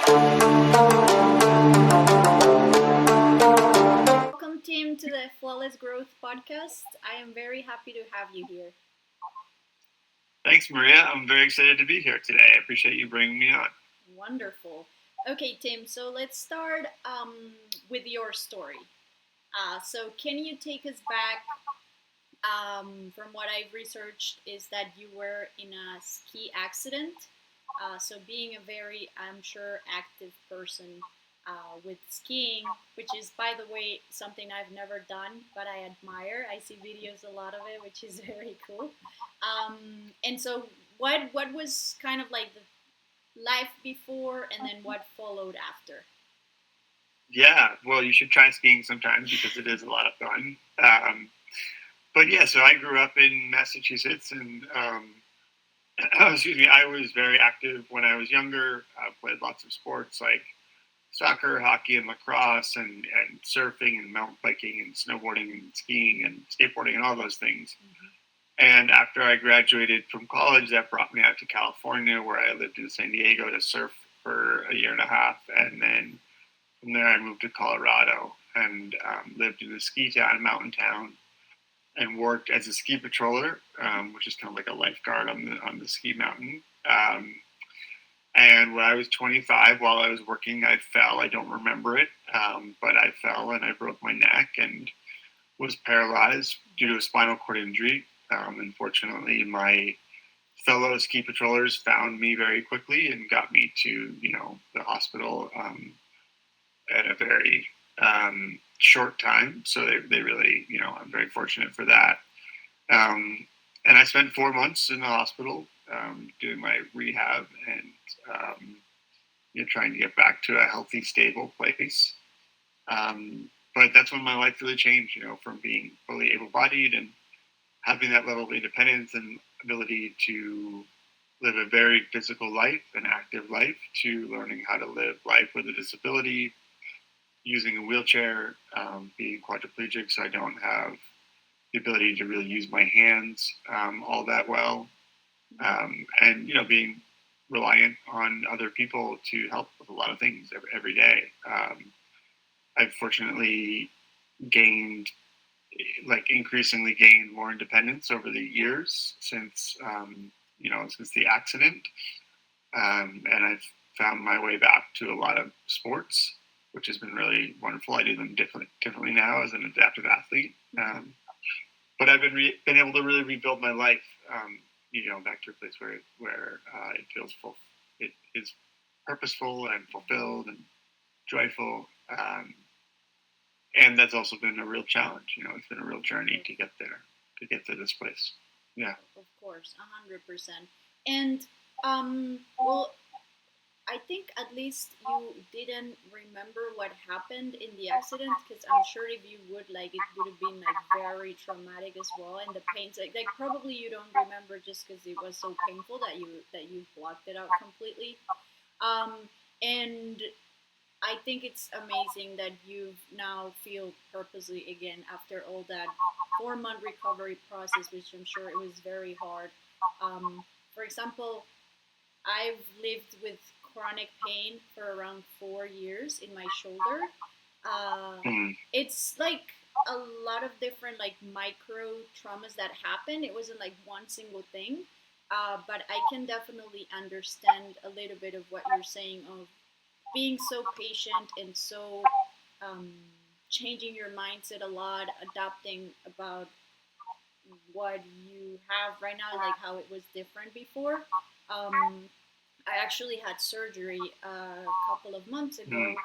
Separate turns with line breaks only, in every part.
Welcome, Tim, to the Flawless Growth Podcast. I am very happy to have you here.
Thanks, Maria. I'm very excited to be here today. I appreciate you bringing me on.
Wonderful. Okay, Tim, so let's start with your story. So, can you take us back? From what I've researched, is that you were in a ski accident. So, being a very, I'm sure, active person with skiing, which is, by the way, something I've never done, but I admire. I see videos, a lot of it, which is very cool. And so, what was kind of like the life before, and then what followed after?
Yeah, well, you should try skiing sometimes because it is a lot of fun. But yeah, so I grew up in Massachusetts, and excuse me, I was very active when I was younger. I played lots of sports like soccer, hockey, and lacrosse, and surfing, and mountain biking, and snowboarding, and skiing, and skateboarding, and all those things.
Mm-hmm.
And after I graduated from college, that brought me out to California, where I lived in San Diego to surf for a year and a half. And then from there, I moved to Colorado and lived in a ski town, a mountain town, and worked as a ski patroller, which is kind of like a lifeguard on the ski mountain. And when I was 25, while I was working, I fell. I don't remember it, but I fell and I broke my neck and was paralyzed due to a spinal cord injury. Unfortunately, my fellow ski patrollers found me very quickly and got me to, the hospital at a very short time. So they really, I'm very fortunate for that. Um, and I spent 4 months in the hospital doing my rehab and trying to get back to a healthy, stable place. But that's when my life really changed, from being fully able-bodied and having that level of independence and ability to live a very physical life, an active life, to learning how to live life with a disability, using a wheelchair, being quadriplegic, so I don't have the ability to really use my hands all that well, and being reliant on other people to help with a lot of things every day. I've fortunately gained, increasingly gained more independence over the years since the accident, and I've found my way back to a lot of sports, which has been really wonderful. I do them differently now as an adaptive athlete. But I've been able to really rebuild my life, back to a place where it feels full, it is purposeful and fulfilled and joyful, and that's also been a real challenge. It's been a real journey to get there, to get to this place. Yeah.
Of course, 100%. And well, I think at least you didn't remember what happened in the accident, because I'm sure if you would, like, it would have been like very traumatic as well, and the pain, like probably you don't remember just because it was so painful that you blocked it out completely. Um, and I think it's amazing that you now feel purposely again after all that 4 month recovery process, which I'm sure it was very hard. Um, for example, I've lived with chronic pain for around 4 years in my shoulder. Uh,
Mm.
it's like a lot of different like micro traumas that happen. It wasn't like one single thing, but I can definitely understand a little bit of what you're saying of being so patient and so um, changing your mindset a lot, adapting about what you have right now, like how it was different before. Um, I actually had surgery a couple of months
Mm.
ago,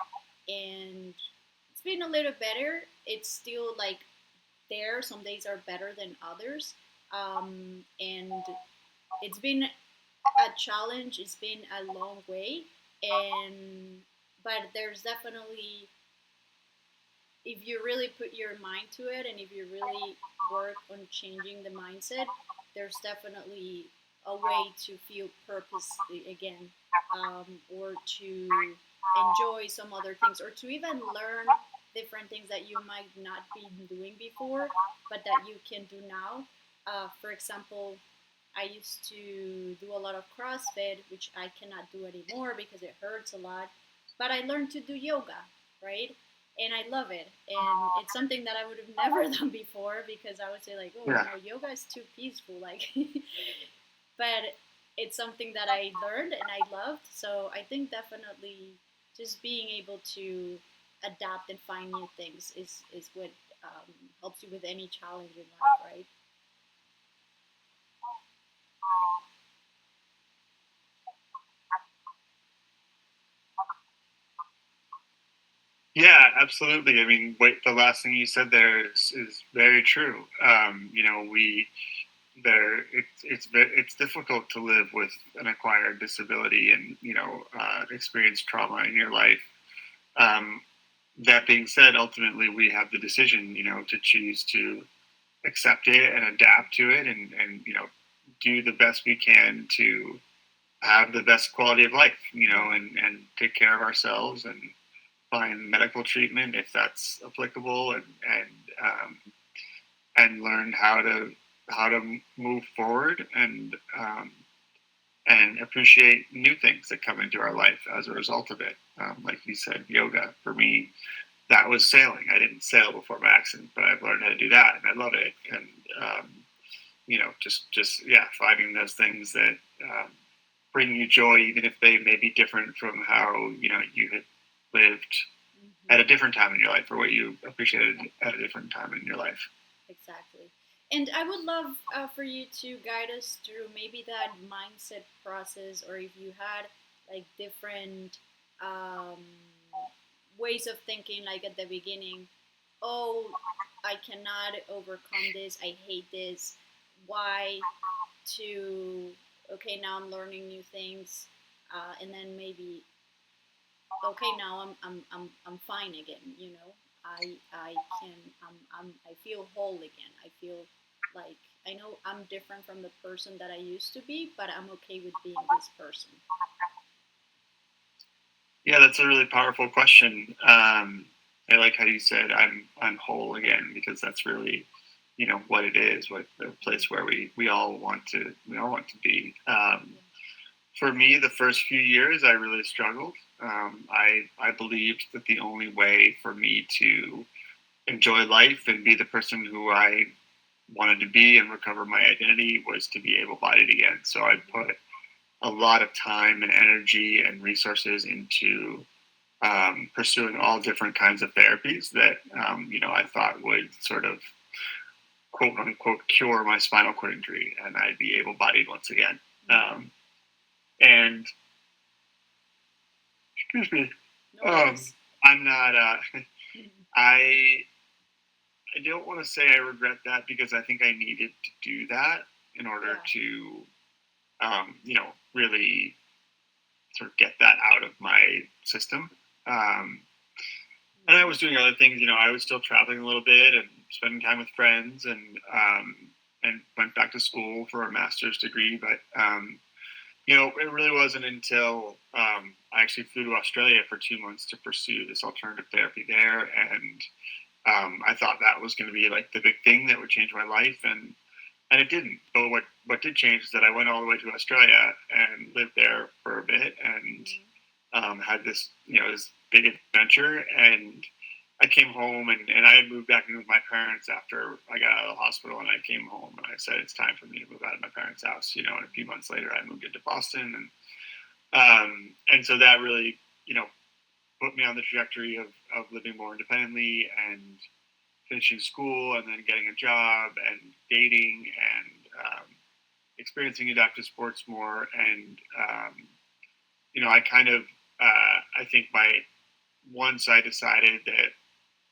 and it's been a little better. It's still like there. Some days are better than others, and it's been a challenge. It's been a long way, and but there's definitely, if you really put your mind to it and if you really work on changing the mindset, there's definitely a way to feel purpose again, or to enjoy some other things, or to even learn different things that you might not be doing before, but that you can do now. For example, I used to do a lot of CrossFit, which I cannot do anymore because it hurts a lot. but I learned to do yoga, right? And I love it. And it's something that I would have never done before because I would say like, oh,
Yeah.
yoga is too peaceful, like. But it's something that I learned and I loved. So I think definitely just being able to adapt and find new things is what helps you with any challenge in life, right?
Yeah, absolutely. I mean, the last thing you said there is very true. We there it's difficult to live with an acquired disability and experience trauma in your life. Um, that being said, ultimately we have the decision, to choose to accept it and adapt to it, and do the best we can to have the best quality of life, and take care of ourselves and find medical treatment if that's applicable, um, and learn how to move forward, and appreciate new things that come into our life as a result of it. Like you said, yoga for me, that was sailing. I didn't sail before my accident, but I've learned how to do that, and I love it. And just yeah, finding those things that um, bring you joy, even if they may be different from how you had lived at
Mm-hmm.
a different time in your life, or what you appreciated at a different time in your life.
Exactly. And I would love for you to guide us through maybe that mindset process, or if you had like different um, ways of thinking, like at the beginning, oh, I cannot overcome this, I hate this. Why? To, okay, now I'm learning new things, and then maybe, okay, now I'm fine again. I can, I feel whole again. I feel like I know I'm different from the person that I used to be, but I'm okay with being this person.
Yeah, that's a really powerful question. I like how you said I'm whole again, because that's really what it is, what the
Mm-hmm.
place where we all want to be.
Yeah.
For me, the first few years, I really struggled. I believed that the only way for me to enjoy life and be the person who I wanted to be and recover my identity was to be able bodied again. So I
Mm-hmm.
put a lot of time and energy and resources into pursuing all different kinds of therapies that
Mm-hmm.
I thought would sort of quote unquote cure my spinal cord injury and I'd be able bodied once again.
Mm-hmm.
And excuse me,
No
um,
worries.
I'm not.
Mm-hmm.
I I don't want to say I regret that, because I think I needed to do that in order
Yeah.
to really sort of get that out of my system. Um, and I
Mm-hmm.
was doing other things. I was still traveling a little bit and spending time with friends, and went back to school for a master's degree. But it really wasn't until I actually flew to Australia for 2 months to pursue this alternative therapy there, and I thought that was going to be like the big thing that would change my life, and it didn't. But what did change is that I went all the way to Australia and lived there for a bit, and
Mm-hmm.
had this big adventure. And I came home, and I had moved back in with my parents after I got out of the hospital, and I came home and I said it's time for me to move out of my parents' house. And a few months later, I moved into Boston, and so that really put me on the trajectory of living more independently and finishing school, and then getting a job and dating, and experiencing adaptive sports more. And I kind of I think once I decided that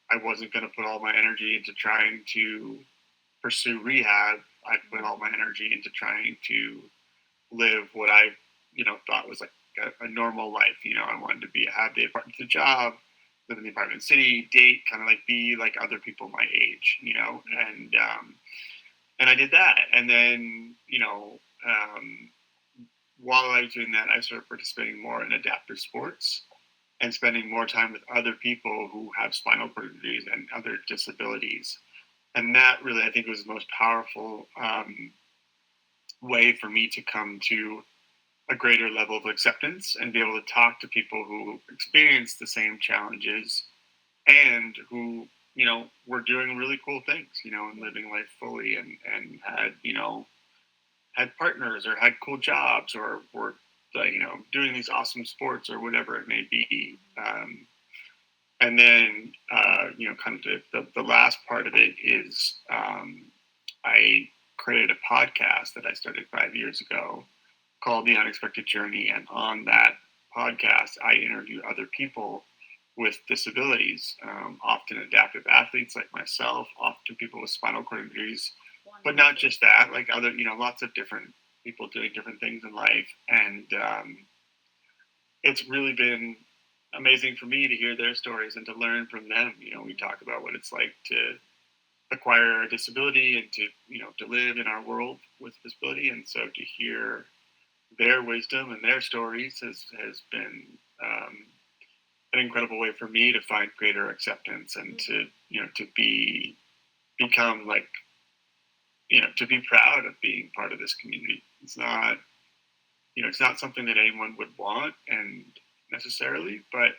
I wasn't going to put all my energy into trying to pursue rehab, I put all my energy into trying to live what I thought was like a normal life. I wanted to have the apartment, the job, live in the apartment city, date, kind of like be like other people my age, and I did that. And then while I was doing that, I started participating more in adaptive sports and spending more time with other people who have spinal cord injuries and other disabilities. And that really, I think, was the most powerful way for me to come to a greater level of acceptance and be able to talk to people who experience the same challenges and who were doing really cool things, and living life fully, and had had partners or had cool jobs or were doing these awesome sports or whatever it may be. And then kind of the last part of it is I created a podcast that I started 5 years ago called The Unexpected Journey. And on that podcast, I interview other people with disabilities, often adaptive athletes like myself, often people with spinal cord injuries, but not just that, like other, lots of different people doing different things in life. And it's really been amazing for me to hear their stories and to learn from them. We talk about what it's like to acquire a disability and to, to live in our world with disability. And so to hear their wisdom and their stories has been an incredible way for me to find greater acceptance and to to become like to be proud of being part of this community. It's not something that anyone would want and necessarily, but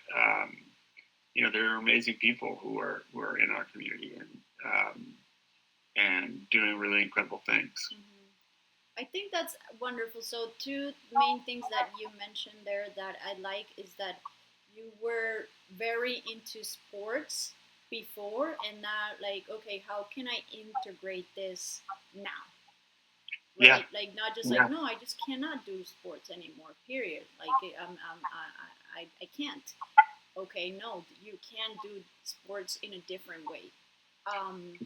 there are amazing people who are in our community and doing really incredible things.
I think that's wonderful. So, two main things that you mentioned there that I like is that you were very into sports before, and now, like, okay, how can I integrate this now? Right?
Yeah,
Like, not just like, no, I just cannot do sports anymore, period. Like, I can't. Okay, no, you can do sports in a different way. Um,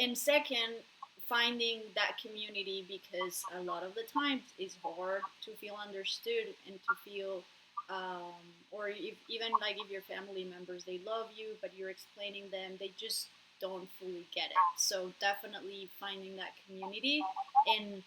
and second, finding that community, because a lot of the times it's hard to feel understood and to feel or if, even like if your family members, they love you but you're explaining them, they just don't fully get it. So definitely finding that community, and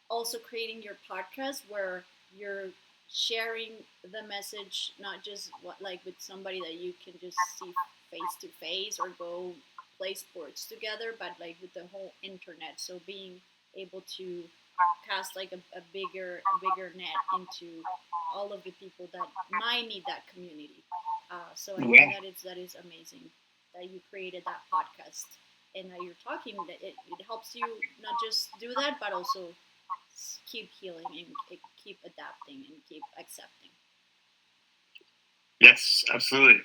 also creating your podcast where you're sharing the message, not just what like with somebody that you can just see face to face or go play sports together, but like with the whole internet. So being able to cast like a bigger net into all of the people that might need that community. So I think that is amazing that you created that podcast and that you're talking, that it helps you not just do that but also keep healing and keep adapting and keep accepting.
Yes, absolutely.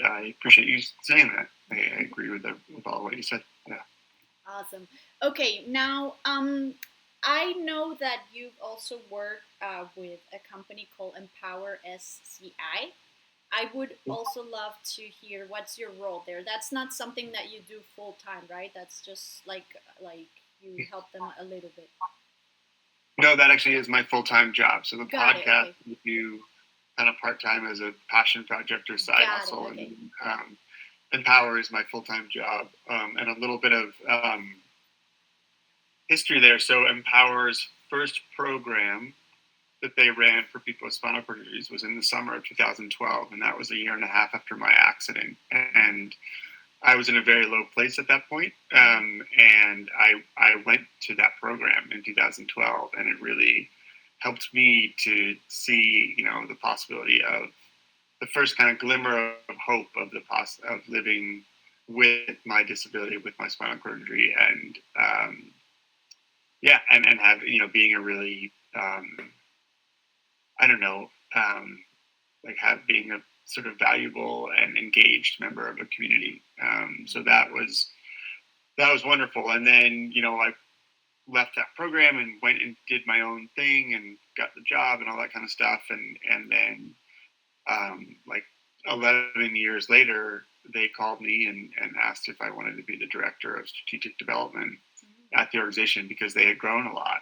I appreciate you saying that. I agree with all what you said. Yeah.
Awesome. Okay, now I know that you've also worked with a company called Empower SCI. I would also love to hear what's your role there. That's not something that you do full time, right? That's just like you help them a little bit.
No, that actually is my full time job. So the
Got it.
podcast
Okay.
we do kind of part time as a passion project or side
Got it.
hustle,
Okay.
and Empower is my full time job, and a little bit of history there. So Empower's first program that they ran for people with spinal cord injuries was in the summer of 2012, and that was a year and a half after my accident. And I was in a very low place at that point, and I went to that program in 2012, and it really helped me to see, the possibility of the first kind of glimmer of hope of of living with my disability, with my spinal cord injury, and yeah, and have being a really I don't know, like being a sort of valuable and engaged member of a community. So that was wonderful. And then I left that program and went and did my own thing and got the job and all that kind of stuff. And then like 11 years later, they called me and asked if I wanted to be the director of strategic development at the organization because they had grown a lot.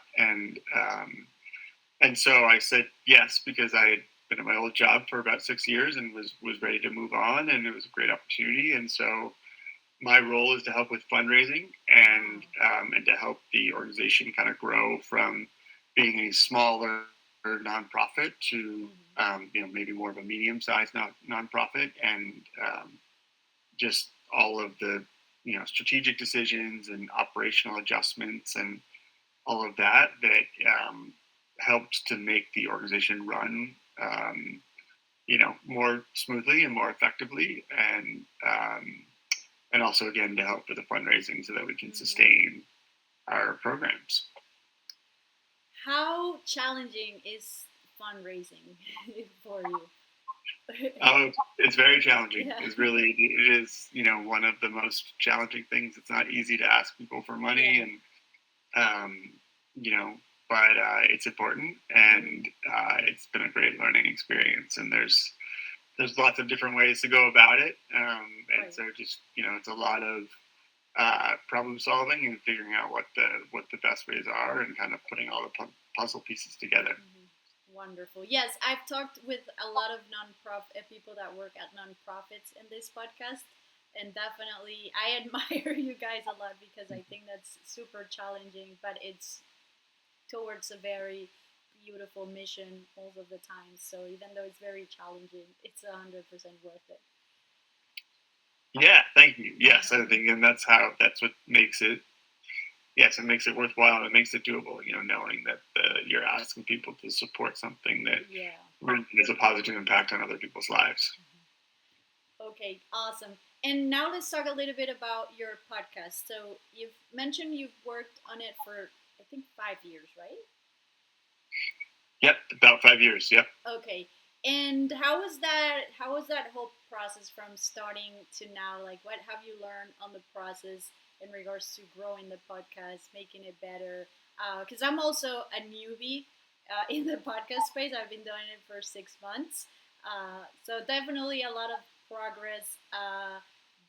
And so I said yes because I had been at my old job for about 6 years and was ready to move on, and it was a great opportunity. And so my role is to help with fundraising and to help the organization kind of grow from being a smaller nonprofit to maybe more of a medium-sized nonprofit, and just all of the strategic decisions and operational adjustments and all of that helped to make the organization run, more smoothly and more effectively, and also again to help with the fundraising so that we can
Mm-hmm.
sustain our programs.
How challenging is fundraising for you?
Oh, it's very challenging.
Yeah.
It is, one of the most challenging things. It's not easy to ask people for money,
Yeah.
and um, you know, but it's important,
Mm-hmm.
and it's been a great learning experience. And there's lots of different ways to go about it, and
Right.
so just it's a lot of problem solving and figuring out what the best ways are, and kind of putting all the puzzle pieces together.
Mhm. Wonderful. Yes, I've talked with a lot of nonprofit people that work at nonprofits in this podcast, and definitely I admire you guys a lot because I think that's super challenging, but it's towards a very beautiful mission most of the time. So even though it's very challenging, it's 100% worth it.
Yeah, thank you. Yes, I think, and that's what makes it. Yes, it makes it worthwhile and it makes it doable. Knowing that you're asking people to support something that
Yeah.
really has a positive impact on other people's lives.
Okay, awesome. And now let's talk a little bit about your podcast. So you've mentioned you've worked on it for I think 5 years, right?
Yep, about 5 years. Yep.
Okay. And how was that? How was that whole process from starting to now? Like, what have you learned on the process in regards to growing the podcast, making it better? Because I'm also a newbie in the podcast space. I've been doing it for 6 months, so definitely a lot of progress.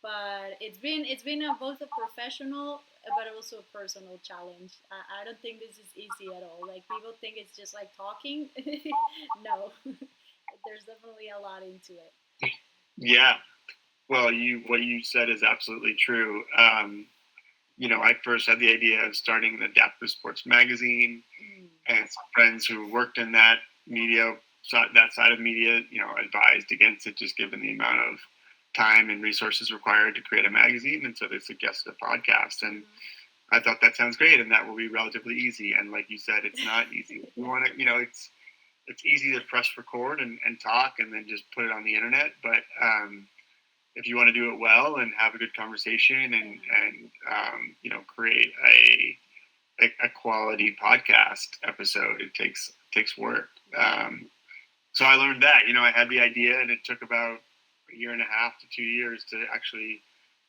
But it's been both a professional but also a personal challenge. I don't think this is easy at all. Like people think it's just like talking. No, there's definitely a lot into it.
Yeah. Well, what you said is absolutely true. I first had the idea of starting an adaptive sports magazine,
Mm.
and some friends who worked in that side of media, advised against it, just given the amount of time and resources required to create a magazine, and so they suggested a podcast, and I thought that sounds great, and that will be relatively easy. And like you said, it's not easy. You
Yeah.
want to, it's easy to press record and talk, and then just put it on the internet, but if you want to do it well and have a good conversation and create a quality podcast episode, it takes work.
Right.
So I learned that. I had the idea, and it took about a year and a half to 2 years to actually,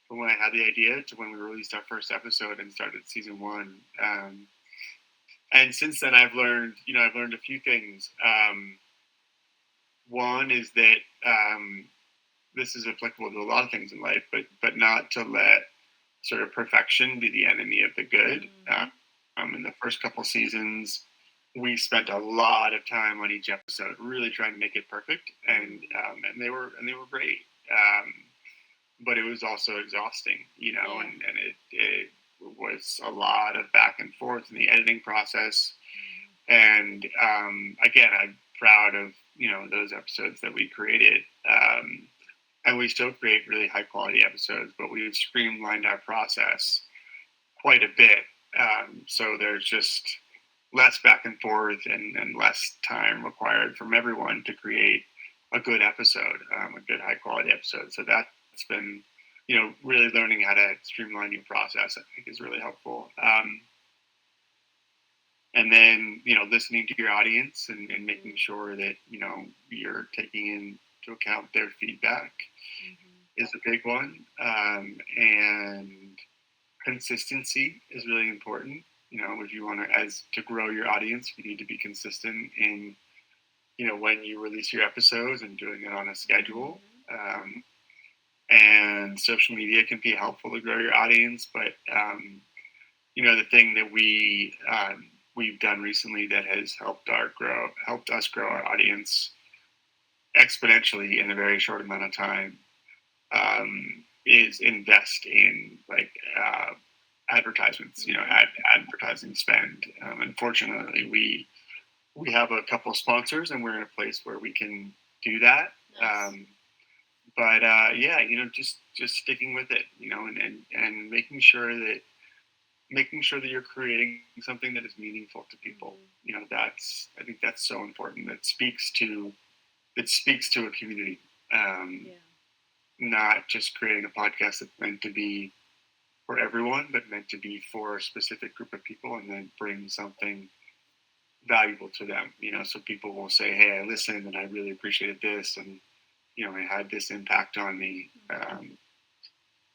from when I had the idea to when we released our first episode and started season one. And since then, I've learned a few things. One is that this is applicable to a lot of things in life, but not to let sort of perfection be the enemy of the good.
Mm-hmm.
In the first couple seasons, we spent a lot of time on each episode, really trying to make it perfect, and they were great. But it was also exhausting,
Yeah.
and it was a lot of back and forth in the editing process.
Mm-hmm.
And again, I'm proud of those episodes that we created. And we still create really high quality episodes, but we've streamlined our process quite a bit. So there's just less back and forth and less time required from everyone to create a good episode, a good high quality episode. So that's been, really learning how to streamline your process, I think, is really helpful. And then, listening to your audience and making
Mm-hmm.
sure that, you're taking into account their feedback
Mm-hmm.
is a big one. And consistency is really important. If you want to grow your audience, you need to be consistent in, when you release your episodes and doing it on a schedule.
Mm-hmm.
Um, and social media can be helpful to grow your audience, but the thing that we've done recently that has helped us grow our audience exponentially in a very short amount of time, is invest in like advertisements,
Mm-hmm.
advertising spend. Unfortunately, we have a couple of sponsors, and we're in a place where we can do that.
Nice.
Um, but yeah, just sticking with it, and making sure that making sure that you're creating something that is meaningful to people.
Mm-hmm.
That's I think that's so important. That speaks to a community. Um,
Yeah.
Not just creating a podcast that's meant to be for everyone, but meant to be for a specific group of people, and then bring something valuable to them. So people will say, "Hey, I listened, and I really appreciated this, and it had this impact on me."
Mm-hmm.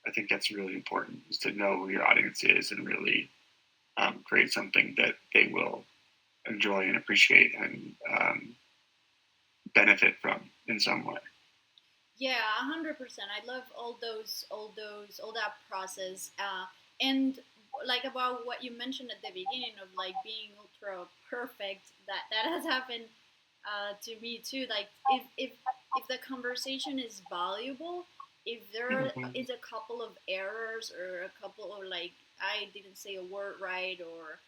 I think that's really important, is to know who your audience is and really create something that they will enjoy and appreciate and benefit from in some way.
Yeah, 100%. I love all that process. And like about what you mentioned at the beginning of like being ultra perfect, that has happened to me too. Like if the conversation is valuable, if there
Mm-hmm.
is a couple of errors or a couple of like I didn't say a word right or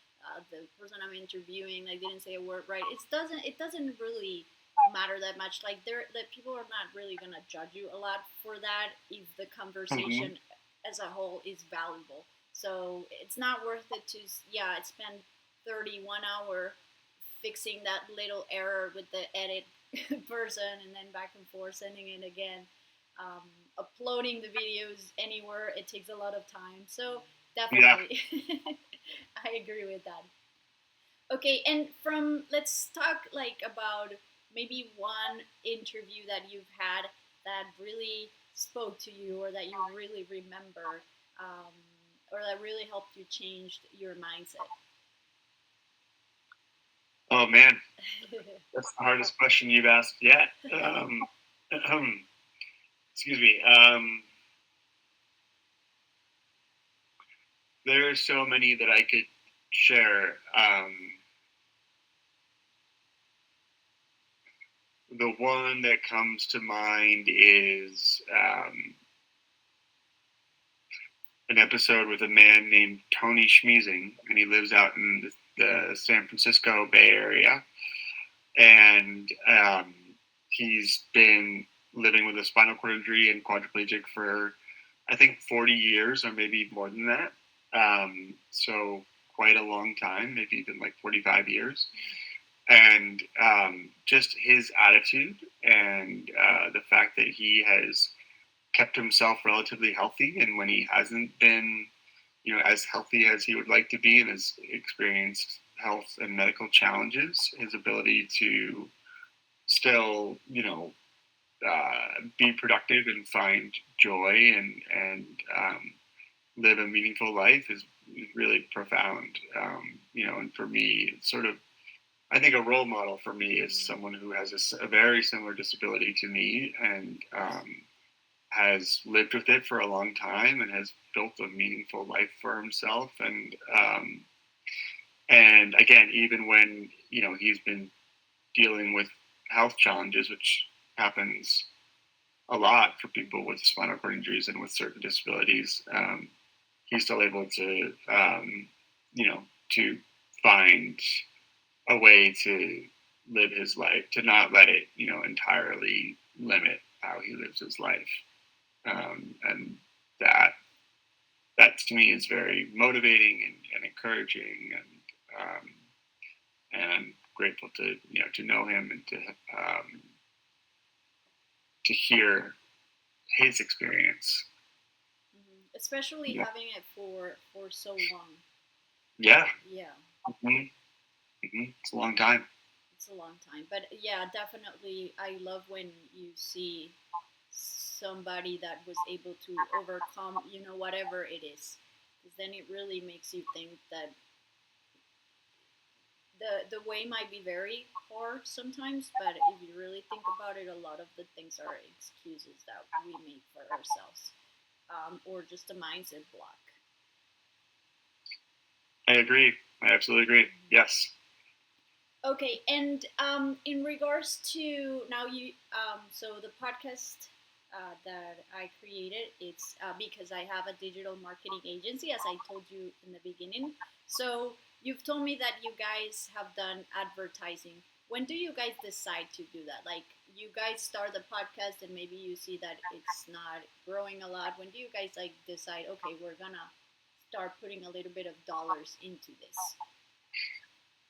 the person I'm interviewing like didn't say a word right, it doesn't really matter that much. Like that people are not really gonna judge you a lot for that if the
Mm-hmm.
conversation as a whole is valuable. So it's not worth it to spend 31 hour fixing that little error with the edit person and then back and forth sending it again. Um, Uploading the videos anywhere it takes a lot of time. So
Yeah.
definitely, I agree with that. Okay, and from let's talk like about maybe one interview that you've had that really spoke to you or that you really remember um, or that really helped you change your mindset.
Oh man, that's the hardest question you've asked yet. Excuse me. There are so many that I could share. The one that comes to mind is an episode with a man named Tony Schmeezing, and he lives out in the San Francisco Bay Area. And he's been living with a spinal cord injury and quadriplegic for, I think, 40 years or maybe more than that. So quite a long time, maybe even like 45 years. And just his attitude and the fact that he has kept himself relatively healthy, and when he hasn't been, as healthy as he would like to be and has experienced health and medical challenges, his ability to still, be productive and find joy and live a meaningful life is really profound. And for me, it's sort of, I think a role model for me is
Mm-hmm.
someone who has a very similar disability to me, and has lived with it for a long time and has built a meaningful life for himself. And again, even when he's been dealing with health challenges, which happens a lot for people with spinal cord injuries and with certain disabilities, he's still able to you know to find a way to live his life, to not let it entirely limit how he lives his life. And that to me is very motivating and encouraging, and I'm grateful to know him and to hear his experience.
Mm-hmm. Especially
Yeah,
having it for so long.
yeah,
Yeah,
hmm it's a long time.
it's a long time. But yeah, definitely, I love when you see somebody that was able to overcome, whatever it is, because then it really makes you think that the way might be very hard sometimes, but if you really think about it, a lot of the things are excuses that we make for ourselves, or just a mindset block.
I agree. I absolutely agree. Yes.
Okay, and in regards to now so the podcast that I created, it's because I have a digital marketing agency, as I told you in the beginning. So you've told me that you guys have done advertising. When do you guys decide to do that? Like you guys start the podcast and maybe you see that it's not growing a lot. When do you guys like decide? Okay, we're gonna start putting a little bit of dollars into this?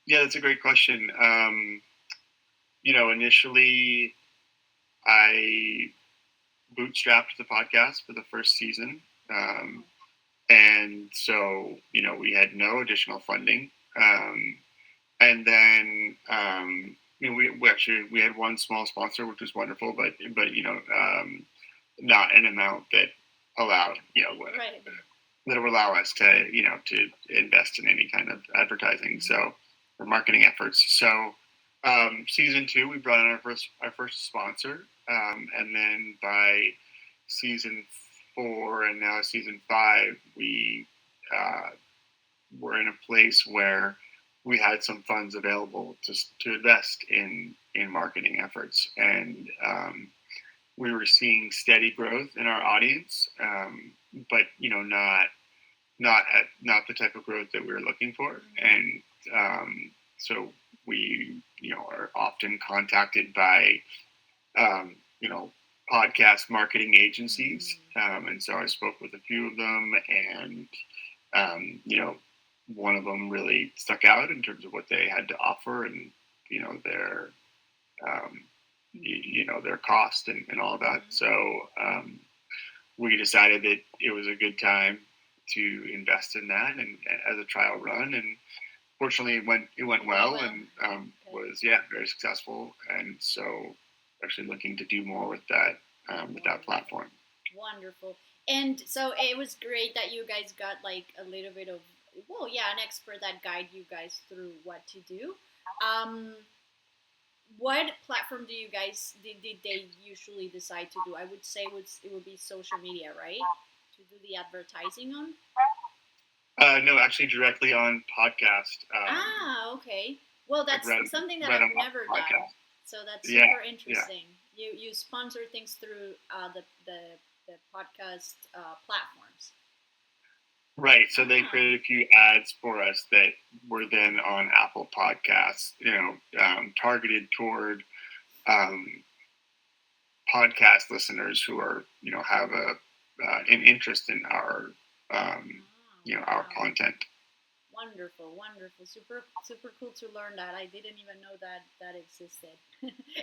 Yeah, that's a great question. Initially I bootstrapped the podcast for the first season. Um, and so, we had no additional funding. And then, we had one small sponsor, which was wonderful, but not an amount that allowed,
Right.
that would allow us to invest in any kind of advertising. So, or marketing efforts. So, season two, we brought in our first sponsor, and then by season four and now season five, we uh, were in a place where we had some funds available to invest in marketing efforts, and we were seeing steady growth in our audience, but not the type of growth that we were looking for, and so we are often contacted by um, you know podcast marketing agencies, and so I spoke with a few of them, and um, you know one of them really stuck out in terms of what they had to offer, and their their cost, and all of that. So we decided that it was a good time to invest in that, and as a trial run, and fortunately it went well, and
Okay.
was very successful, and so actually looking to do more with that platform.
Wonderful. And so it was great that you guys got like a little bit of, well, yeah, an expert that guide you guys through what to do. Um, what platform do you guys did they usually decide to do? I would say it would be social media, right? To do the advertising on.
No, actually directly on podcast,
Ah, okay. Well,
like
that's
read
something that
read
I've
on
never done.
podcast.
So that's
Yeah,
super
yeah.
interesting. You sponsor things through the podcast platforms.
Right. So they
Ah,
created a few ads for us that were then on Apple Podcasts, targeted toward um, podcast listeners who have an interest in um, our
wow.
content.
Wonderful, wonderful. Super super cool to learn that. I didn't even know that existed.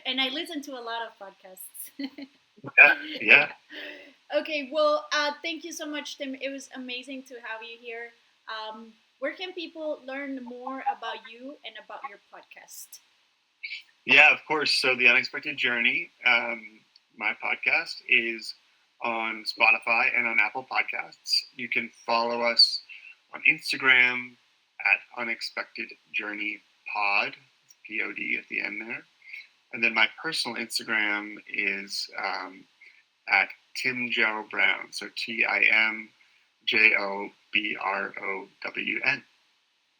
And I listen to a lot of podcasts.
Yeah, yeah.
Yeah. Okay, well, thank you so much, Tim. It was amazing to have you here. Where can people learn more about you and about your podcast?
Yeah, of course. So the Unexpected Journey, my podcast is on Spotify and on Apple Podcasts. You can follow us on Instagram at Unexpected Journey Pod, POD at the end there. And then my personal Instagram is at Tim Joe Brown. So TimJoBrown.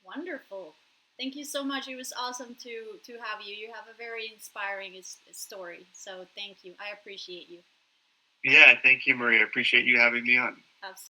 Wonderful. Thank you so much. It was awesome to have you. You have a very inspiring story. So thank you. I appreciate you.
Yeah, thank you, Maria. Appreciate you having me on.
Have